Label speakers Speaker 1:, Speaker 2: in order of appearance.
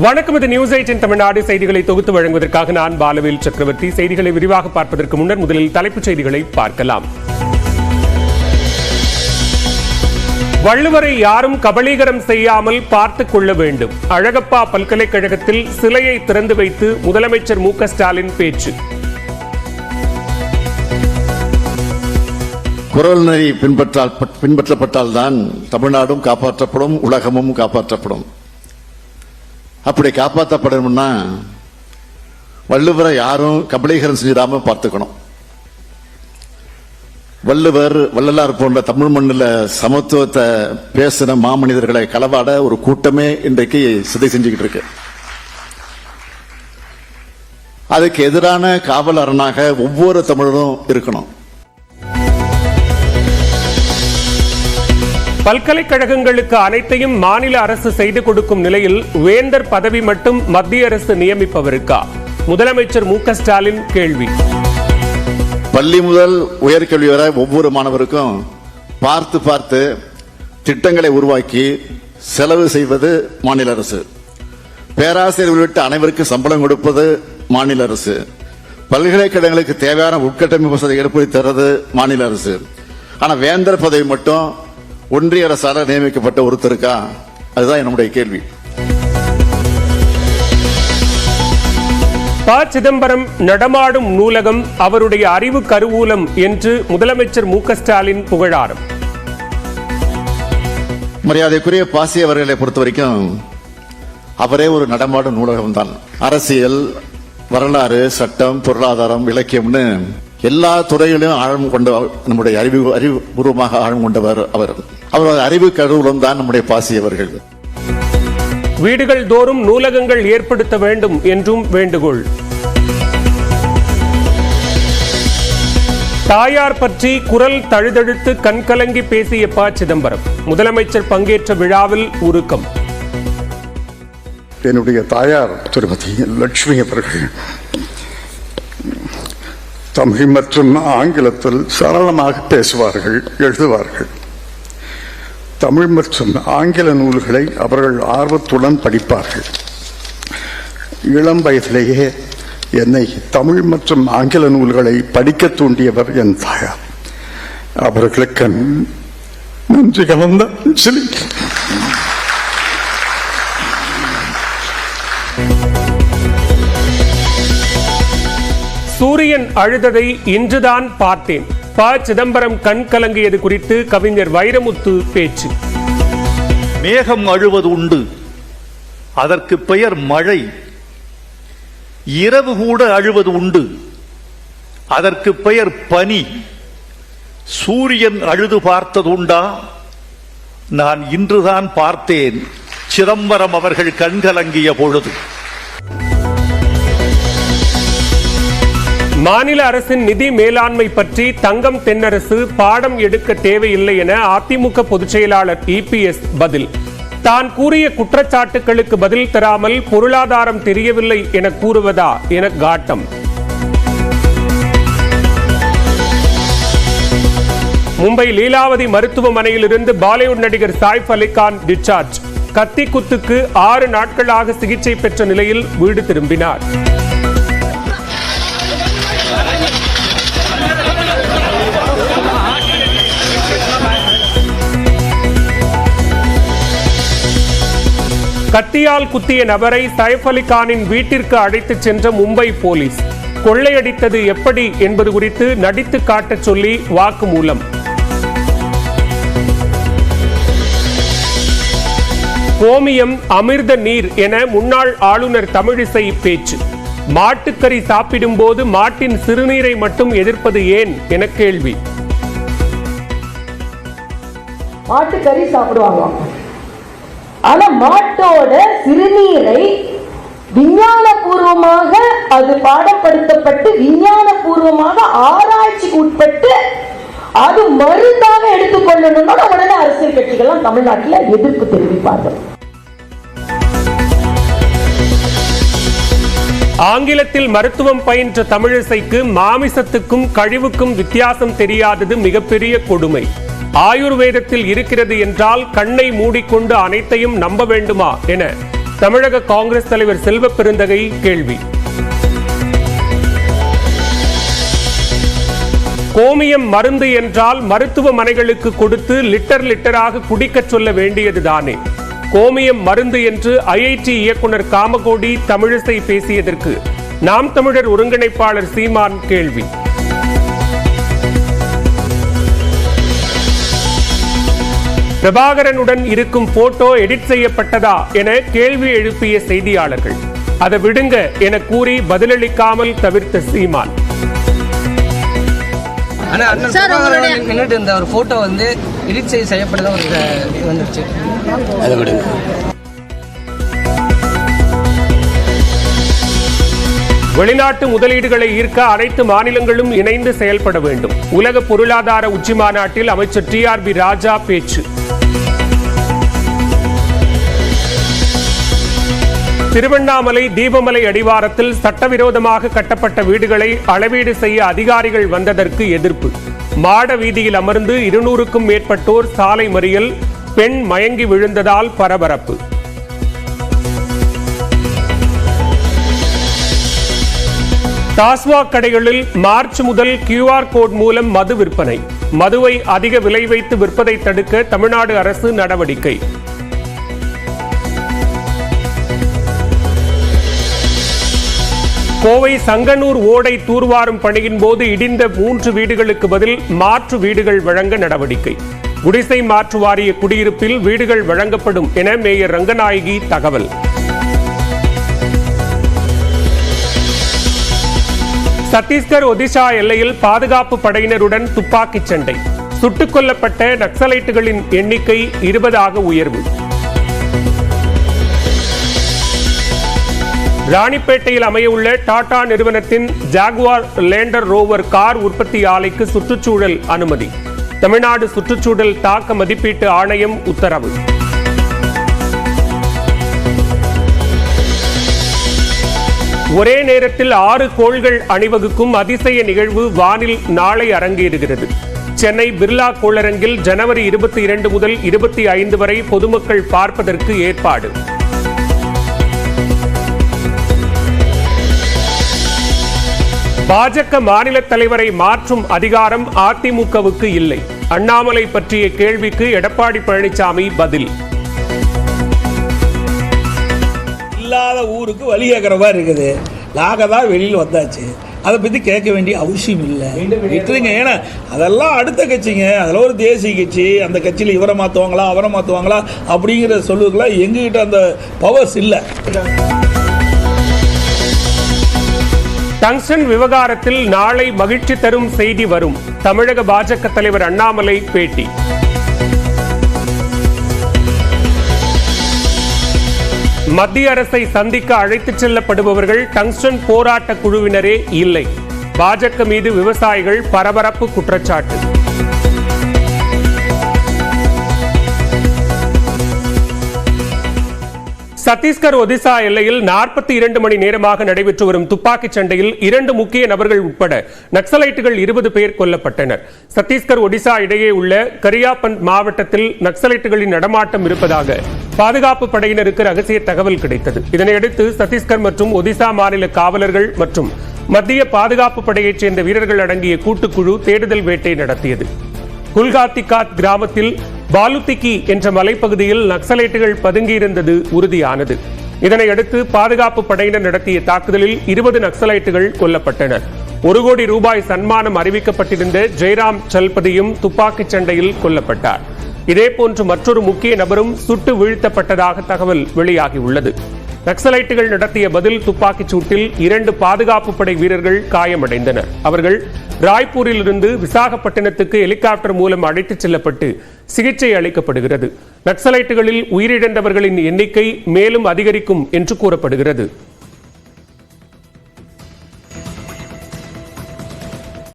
Speaker 1: வணக்கம். இது நியூஸ் 8 தமிழ்நாடு செய்திகளை தொகுத்து வழங்குவதற்காக நான் பாலவேல் சக்கரவர்த்தி. செய்திகளை விரிவாக பார்ப்பதற்கு முன்னர் முதலில் தலைப்புச் செய்திகளை பார்க்கலாம். வள்ளுவரை யாரும் கபளீகரம் செய்யாமல் பார்த்துக் கொள்ள வேண்டும். அழகப்பா பல்கலைக்கழகத்தில் சிலையை திறந்து வைத்து முதலமைச்சர் மு க ஸ்டாலின் பேச்சு.
Speaker 2: குறள் நெறி பின்பற்றப்பட்டால்தான் தமிழ்நாடும் காப்பாற்றப்படும், உலகமும் காப்பாற்றப்படும். அப்படி காப்பாற்றப்படணும்னா வள்ளுவரை யாரும் கபளீகரம் செஞ்சிடாம பார்த்துக்கணும். வள்ளலார் போன்ற தமிழ் மண்ணில் சமத்துவத்தை பேசின மாமனிதர்களை களவாட ஒரு கூட்டமே இன்றைக்கு சிதை செஞ்சுக்கிட்டு இருக்கு. அதுக்கு எதிரான காவல் அரணாக ஒவ்வொரு தமிழரும் இருக்கணும்.
Speaker 1: பல்கலைக்கழகங்களுக்கு அனைத்தையும் மாநில அரசு செய்து கொடுக்கும் நிலையில் வேந்தர் பதவி மட்டும் மத்திய அரசு நியமிப்பவருக்கா? முதலமைச்சர் மு க ஸ்டாலின் கேள்வி.
Speaker 2: பள்ளி முதல் உயர்கல்வி வரை ஒவ்வொரு மாணவருக்கும் பார்த்து பார்த்து திட்டங்களை உருவாக்கி செலவு செய்வது மாநில அரசு. பேராசிரியர் உள்ளிட்ட அனைவருக்கும் சம்பளம் கொடுப்பது மாநில அரசு. பல்கலைக்கழகங்களுக்கு தேவையான உட்கட்டமைப்பு வசதி ஏற்படுத்தி தர்றது மாநில அரசு. ஆனா வேந்தர் பதவி மட்டும் ஒன்றிய அரசால் நியமிக்கப்பட்ட ஒருத்தருக்கா? அதுதான் என்னுடைய கேள்வி.
Speaker 1: ப. சிதம்பரம் நடமாடும் நூலகம், அவருடைய அறிவு கருவூலம் என்று முதலமைச்சர் மு க ஸ்டாலின் புகழாரம்.
Speaker 2: மரியாதைக்குரிய பாசி அவர்களை பொறுத்த வரைக்கும் அவரே ஒரு நடமாடும் நூலகம் தான். அரசியல், வரலாறு, சட்டம், பொருளாதாரம், இலக்கியம்னு எல்லா துறைகளிலும் ஆழம் கொண்ட நம்முடைய அறிவுபூர்வமாக ஆழம் கொண்டவர் அவர். அவரது அறிவு கருவூலம் தான் நம்முடைய பாசி அவர்கள்.
Speaker 1: வீடுகள் தோறும் நூலகங்கள் ஏற்படுத்த வேண்டும் என்றும் வேண்டுகோள். தாயார் பற்றி குரல் தழுதழுத்து கண்கலங்கி பேசிய ப. சிதம்பரம். முதலமைச்சர் பங்கேற்ற விழாவில் உருக்கம்.
Speaker 3: என்னுடைய தாயார் திருமதி லட்சுமி அவர்கள் தமிழ் மற்றும் ஆங்கிலத்தில் சரளமாக பேசுவார்கள், எழுதுவார்கள். தமிழ் மற்றும் ஆங்கில நூல்களை அவர்கள் ஆர்வத்துடன் படிப்பார்கள். இளம் வயதிலேயே என்னை தமிழ் மற்றும் ஆங்கில நூல்களை படிக்க தூண்டியவர் என் தாயார். அவர்களுக்கு நன்றி கலந்த அஞ்சலி.
Speaker 1: சூரியன் அழுததை இன்றுதான் பார்த்தேன். ப. சிதம்பரம் கண் கலங்கியது குறித்து கவிஞர் வைரமுத்து பேச்சு.
Speaker 4: மேகம் அழுவது உண்டு, அதற்கு பெயர் மழை. இரவு கூட அழுவது உண்டு, அதற்கு பெயர் பனி. சூரியன் அழுது பார்த்ததுண்டா? நான் இன்றுதான் பார்த்தேன், சிதம்பரம் அவர்கள் கண்கலங்கிய பொழுது.
Speaker 1: மாநில அரசின் நிதி மேலாண்மை பற்றி தங்கம் தென்னரசு பாடம் எடுக்க தேவையில்லை என அதிமுக பொதுச் செயலாளர் இபிஎஸ் பதில். தான் கூறிய குற்றச்சாட்டுகளுக்கு பதில் தராமல் பொருளாதாரம் தெரியவில்லை என கூறுவதா என காட்டம். மும்பை லீலாவதி மருத்துவமனையிலிருந்து பாலிவுட் நடிகர் சாய்ஃப் அலி கான் டிஸ்சார்ஜ். கத்தி குத்துக்கு 6 நாட்களாக சிகிச்சை பெற்ற நிலையில் வீடு திரும்பினார். கத்தியால் குத்திய நபரை சைஃப் அலி கானின் வீட்டிற்கு அழைத்துச் சென்ற மும்பை போலீஸ். கொள்ளையடித்தது எப்படி என்பது குறித்து நடித்து காட்டச் சொல்லி வாக்குமூலம். கோமியம் அமிர்த நீர் என முன்னாள் ஆளுநர் தமிழிசை பேச்சு. மாட்டுக்கறி சாப்பிடும் போது மாட்டின் சிறுநீரை மட்டும் எதிர்ப்பது ஏன் என கேள்வி.
Speaker 5: மாட்டுக்கறி சாப்பிடுவாங்க, ஆனா மாட்டோட சிறுநீரை விஞ்ஞானபூர்வமாக அது பாடப்படுத்தப்பட்டு விஞ்ஞானபூர்வமாக ஆராய்ச்சிக்கு உட்பட்டு அது மருந்தாக எடுத்துக்கொள்ளணும்னா உடனே அரசியல் கட்சிகள் தமிழ்நாட்டில் எதிர்ப்பு தெரிவிப்பார்கள்.
Speaker 1: ஆங்கிலத்தில் மருத்துவம் பயின்ற தமிழிசைக்கு மாமிசத்துக்கும் கழிவுக்கும் வித்தியாசம் தெரியாதது மிகப்பெரிய கொடுமை. ஆயுர்வேதத்தில் இருக்கிறது என்றால் கண்ணை மூடிக்கொண்டு அனைத்தையும் நம்ப வேண்டுமா என தமிழக காங்கிரஸ் தலைவர் செல்வ பெருந்தகை கேள்வி. கோமியம் மருந்து என்றால் மருத்துவமனைகளுக்கு கொடுத்து லிட்டராக குடிக்கச் சொல்ல வேண்டியதுதானே? கோமியம் மருந்து என்று ஐஐடி இயக்குனர் காமகோடி தமிழிசை பேசியதற்கு நாம் தமிழர் ஒருங்கிணைப்பாளர் சீமான் கேள்வி. பிரபாகரனுடன் இருக்கும் போட்டோ எடிட் செய்யப்பட்டதா என கேள்வி எழுப்பிய செய்தியாளர்கள் அதை விடுங்க என கூறி பதிலளிக்காமல் தவிர்த்த சீமான்.
Speaker 6: நின்றுட்டு இருந்த ஒரு போட்டோ வந்து எடிட் செய்யப்பட்டதா ஒரு வந்துருச்சு. அதை விடுங்க.
Speaker 1: வெளிநாட்டு முதலீடுகளை ஈர்க்க அனைத்து மாநிலங்களும் இணைந்து செயல்பட வேண்டும். உலக பொருளாதார உச்சி மாநாட்டில் அமைச்சர் TRB ராஜா பேச்சு. திருவண்ணாமலை தீபமலை அடிவாரத்தில் சட்டவிரோதமாக கட்டப்பட்ட வீடுகளை அளவீடு செய்ய அதிகாரிகள் வந்ததற்கு எதிர்ப்பு. மாட வீதியில் அமர்ந்து 200க்கும் மேற்பட்டோர் சாலை மறியல். பெண் மயங்கி விழுந்ததால் பரபரப்பு. டாஸ்மாக் கடைகளில் மார்ச் முதல் QR கோட் மூலம் மது விற்பனை. மதுவை அதிக விலை வைத்து விற்பதை தடுக்க தமிழ்நாடு அரசு நடவடிக்கை. கோவை சங்கனூர் ஓடை தூர்வாரும் பணியின் போது இடிந்த 3 வீடுகளுக்கு பதில் மாற்று வீடுகள் வழங்க நடவடிக்கை. குடிசை மாற்று வாரிய குடியிருப்பில் வீடுகள் வழங்கப்படும் என மேயர் ரங்கநாயகி தகவல். சத்தீஸ்கர் ஒடிஷா எல்லையில் பாதுகாப்பு படையினருடன் துப்பாக்கிச் சண்டை. சுட்டுக் கொல்லப்பட்ட நக்சலைட்டுகளின் எண்ணிக்கை 20 உயர்வு. ராணிப்பேட்டையில் அமையவுள்ள டாடா நிறுவனத்தின் ஜாகுவார் லேண்டர் ரோவர் கார் உற்பத்தி ஆலைக்கு சுற்றுச்சூழல் அனுமதி. தமிழ்நாடு சுற்றுச்சூழல் தாக்க மதிப்பீட்டு ஆணையம் உத்தரவு. ஒரே நேரத்தில் 6 கோள்கள் அணிவகுக்கும் அதிசய நிகழ்வு வானில் நாளை அரங்கேறுகிறது. சென்னை பிர்லா கோளரங்கில் ஜனவரி 22 முதல் 25 வரை பொதுமக்கள் பார்ப்பதற்கு ஏற்பாடு. பாஜக மாநில தலைவரை மாற்றும் அதிகாரம் அதிமுகவுக்கு இல்லை. அண்ணாமலை பற்றிய கேள்விக்கு எடப்பாடி பழனிசாமி பதில்.
Speaker 7: இல்லாத ஊருக்கு வழி கேட்குற மாதிரி இருக்குது. நாங்க தான் வெளியில் வந்தாச்சு, அதை பற்றி கேட்க வேண்டிய அவசியம் இல்லை. விட்டுருங்க. ஏன்னா அதெல்லாம் அடுத்த கட்சிங்க. அதில் ஒரு தேசிய கட்சி, அந்த கட்சியில் இவரை மாற்றுவாங்களா அவரை மாற்றுவாங்களா அப்படிங்கிற சொல்லுவதுக்கெல்லாம் எங்ககிட்ட அந்த பவர்ஸ் இல்லை.
Speaker 1: டங்ஸ்டன் விவகாரத்தில் நாளை மகிழ்ச்சி தரும் செய்தி வரும். தமிழக பாஜக தலைவர் அண்ணாமலை பேட்டி. மத்திய அரசை சந்திக்க அழைத்துச் செல்லப்படுபவர்கள் டங்ஸ்டன் போராட்ட குழுவினரே இல்லை. பாஜக மீது விவசாயிகள் பரபரப்பு குற்றச்சாட்டு. சத்தீஸ்கர் ஒடிசா எல்லையில் 42 மணி நேரமாக நடைபெற்று வரும் துப்பாக்கிச் சண்டையில் 2 முக்கிய நபர்கள் உட்பட நக்சலைட்டுகள் 20 பேர் கொல்லப்பட்டனர். சத்தீஸ்கர் ஒடிசா இடையே உள்ள கரியாபந்த் மாவட்டத்தில் நக்சலைட்டுகளின் நடமாட்டம் இருப்பதாக பாதுகாப்பு படையினருக்கு ரகசிய தகவல் கிடைத்தது. இதனையடுத்து சத்தீஸ்கர் மற்றும் ஒடிசா மாநில காவலர்கள் மற்றும் மத்திய பாதுகாப்பு படையைச் சேர்ந்த வீரர்கள் அடங்கிய கூட்டுக்குழு தேடுதல் வேட்டை நடத்தியது. குல்காத்திகாத் கிராமத்தில் பாலுத்திகி என்ற மலைப்பகுதியில் நக்சலைட்டுகள் பதுங்கியிருந்தது உறுதியானது. இதனையடுத்து பாதுகாப்பு படையினர் நடத்திய தாக்குதலில் 20 நக்சலைட்டுகள் கொல்லப்பட்டனர். 1 கோடி ரூபாய் சன்மானம் அறிவிக்கப்பட்டிருந்த ஜெயராம் சல்பதியும் துப்பாக்கிச் சண்டையில் கொல்லப்பட்டார். இதேபோன்று மற்றொரு முக்கிய நபரும் சுட்டு வீழ்த்தப்பட்டதாக தகவல் வெளியாகியுள்ளது. நக்சலைட்டுகள் நடத்திய பதில் துப்பாக்கிச் சூட்டில் 2 பாதுகாப்பு படை வீரர்கள் காயமடைந்தனர். அவர்கள் ராய்ப்பூரில் இருந்து விசாகப்பட்டினத்துக்கு ஹெலிகாப்டர் மூலம் அழைத்துச் செல்லப்பட்டு சிகிச்சை அளிக்கப்படுகிறது. நக்சலைட்டுகளில் உயிரிழந்தவர்களின் எண்ணிக்கை மேலும் அதிகரிக்கும் என்று கூறப்படுகிறது.